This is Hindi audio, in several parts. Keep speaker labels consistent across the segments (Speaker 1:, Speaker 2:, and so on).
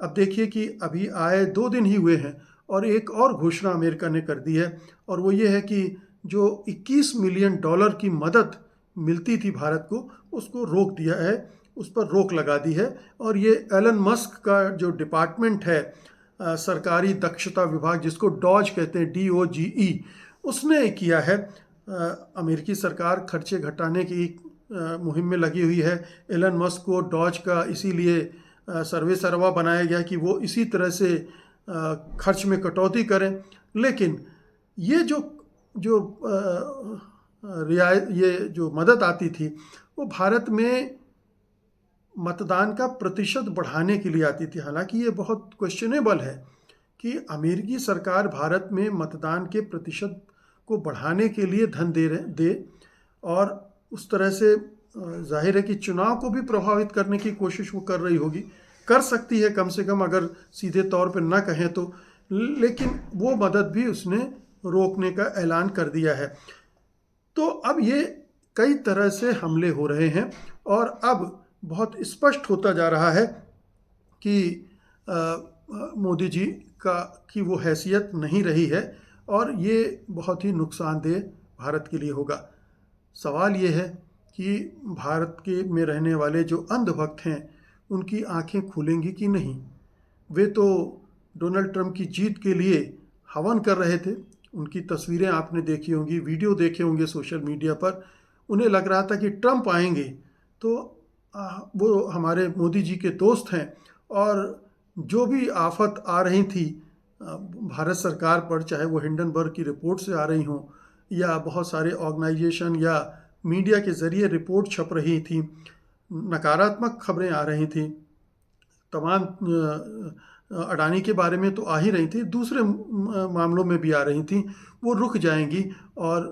Speaker 1: अब देखिए कि अभी आए 2 दिन ही हुए हैं और एक और घोषणा अमेरिका ने कर दी है, और वो ये है कि जो $21 मिलियन की मदद मिलती थी भारत को, उसको रोक दिया है, उस पर रोक लगा दी है। और ये एलन मस्क का जो डिपार्टमेंट है, सरकारी दक्षता विभाग, जिसको डॉज कहते हैं, DOGE, उसने किया है। अमेरिकी सरकार खर्चे घटाने की मुहिम में लगी हुई है। एलन मस्क को डॉज का इसीलिए सर्वे सर्वा बनाया गया कि वो इसी तरह से खर्च में कटौती करें। लेकिन ये जो रियायत, ये जो मदद आती थी, वो भारत में मतदान का प्रतिशत बढ़ाने के लिए आती थी। हालांकि ये बहुत क्वेश्चनेबल है कि अमेरिकी सरकार भारत में मतदान के प्रतिशत को बढ़ाने के लिए धन दे और उस तरह से जाहिर है कि चुनाव को भी प्रभावित करने की कोशिश वो कर रही होगी, कर सकती है कम से कम, अगर सीधे तौर पर ना कहें तो। लेकिन वो मदद भी उसने रोकने का ऐलान कर दिया है। तो अब ये कई तरह से हमले हो रहे हैं और अब बहुत स्पष्ट होता जा रहा है कि मोदी जी की वो हैसियत नहीं रही है और ये बहुत ही नुकसानदेह भारत के लिए होगा। सवाल ये है कि भारत के में रहने वाले जो अंधभक्त हैं, उनकी आंखें खुलेंगी कि नहीं। वे तो डोनाल्ड ट्रंप की जीत के लिए हवन कर रहे थे। उनकी तस्वीरें आपने देखी होंगी, वीडियो देखे होंगे सोशल मीडिया पर। उन्हें लग रहा था कि ट्रंप आएंगे तो वो हमारे मोदी जी के दोस्त हैं, और जो भी आफत आ रही थी भारत सरकार पर, चाहे वो हिंडनबर्ग की रिपोर्ट से आ रही हों या बहुत सारे ऑर्गेनाइजेशन या मीडिया के ज़रिए रिपोर्ट छप रही थी, नकारात्मक खबरें आ रही थी, तमाम अडानी के बारे में तो आ ही रही थी, दूसरे मामलों में भी आ रही थी, वो रुक जाएंगी और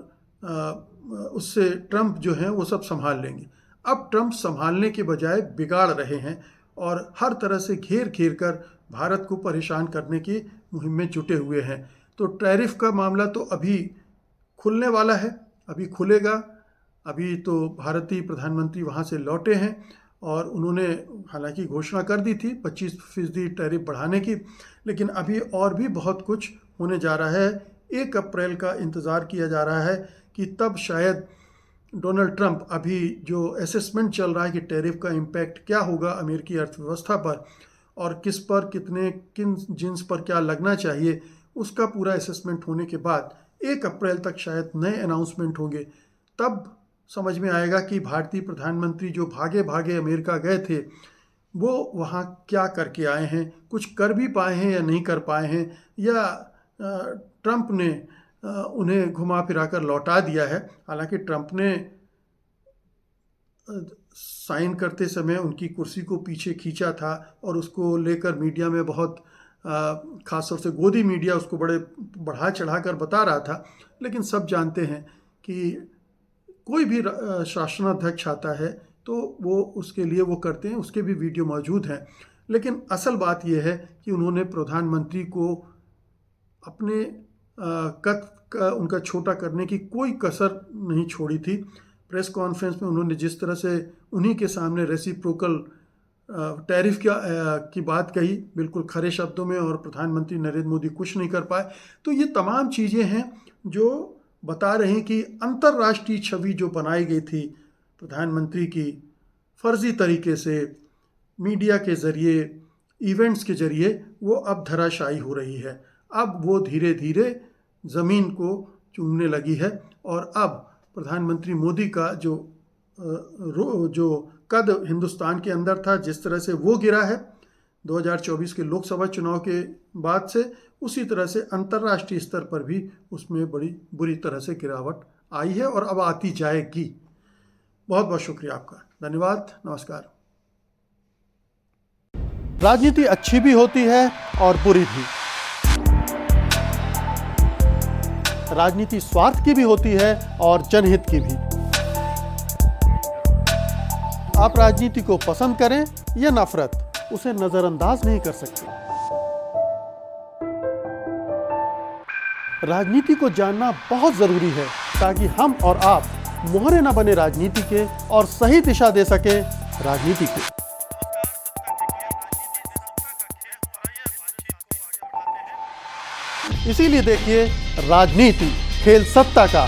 Speaker 1: उससे ट्रंप जो हैं वो सब संभाल लेंगे। अब ट्रंप संभालने के बजाय बिगाड़ रहे हैं और हर तरह से घेर कर भारत को परेशान करने की मुहिम में जुटे हुए हैं। तो टैरिफ का मामला तो अभी खुलने वाला है, अभी खुलेगा। अभी तो भारतीय प्रधानमंत्री वहाँ से लौटे हैं और उन्होंने हालांकि घोषणा कर दी थी 25% टैरिफ बढ़ाने की, लेकिन अभी और भी बहुत कुछ होने जा रहा है। 1 अप्रैल का इंतज़ार किया जा रहा है कि तब शायद डोनाल्ड ट्रंप, अभी जो असेसमेंट चल रहा है कि टैरिफ का इम्पैक्ट क्या होगा अमेरिकी अर्थव्यवस्था पर और किस पर किन जिन्स पर क्या लगना चाहिए, उसका पूरा असेसमेंट होने के बाद 1 अप्रैल तक शायद नए अनाउंसमेंट होंगे। तब समझ में आएगा कि भारतीय प्रधानमंत्री जो भागे भागे अमेरिका गए थे, वो वहाँ क्या करके आए हैं, कुछ कर भी पाए हैं या नहीं कर पाए हैं, या ट्रंप ने उन्हें घुमा फिरा कर लौटा दिया है। हालांकि ट्रंप ने साइन करते समय उनकी कुर्सी को पीछे खींचा था और उसको लेकर मीडिया में बहुत खासतौर से गोदी मीडिया उसको बड़े बढ़ा चढ़ा कर बता रहा था। लेकिन सब जानते हैं कि कोई भी शासनाध्यक्ष आता है तो वो उसके लिए वो करते हैं, उसके भी वीडियो मौजूद हैं। लेकिन असल बात यह है कि उन्होंने प्रधानमंत्री को अपने कद का उनका छोटा करने की कोई कसर नहीं छोड़ी थी। प्रेस कॉन्फ्रेंस में उन्होंने जिस तरह से उन्हीं के सामने रेसिप्रोकल टैरिफ की बात कही, बिल्कुल खरे शब्दों में, और प्रधानमंत्री नरेंद्र मोदी कुछ नहीं कर पाए। तो ये तमाम चीज़ें हैं जो बता रहे हैं कि अंतर्राष्ट्रीय छवि जो बनाई गई थी प्रधानमंत्री की, फर्जी तरीके से मीडिया के ज़रिए, इवेंट्स के ज़रिए, वो अब धराशायी हो रही है। अब वो धीरे धीरे ज़मीन को चूमने लगी है और अब प्रधानमंत्री मोदी का जो कद हिंदुस्तान के अंदर था, जिस तरह से वो गिरा है 2024 के लोकसभा चुनाव के बाद से, उसी तरह से अंतर्राष्ट्रीय स्तर पर भी उसमें बड़ी बुरी तरह से गिरावट आई है और अब आती जाएगी। बहुत बहुत शुक्रिया आपका, धन्यवाद, नमस्कार।
Speaker 2: राजनीति अच्छी भी होती है और बुरी भी। राजनीति स्वार्थ की भी होती है और जनहित की भी। आप राजनीति को पसंद करें या नफरत, उसे नजरअंदाज नहीं कर सकते। राजनीति को जानना बहुत जरूरी है ताकि हम और आप मोहरे न बने राजनीति के और सही दिशा दे सकें राजनीति को। इसीलिए देखिए राजनीति खेल सत्ता का।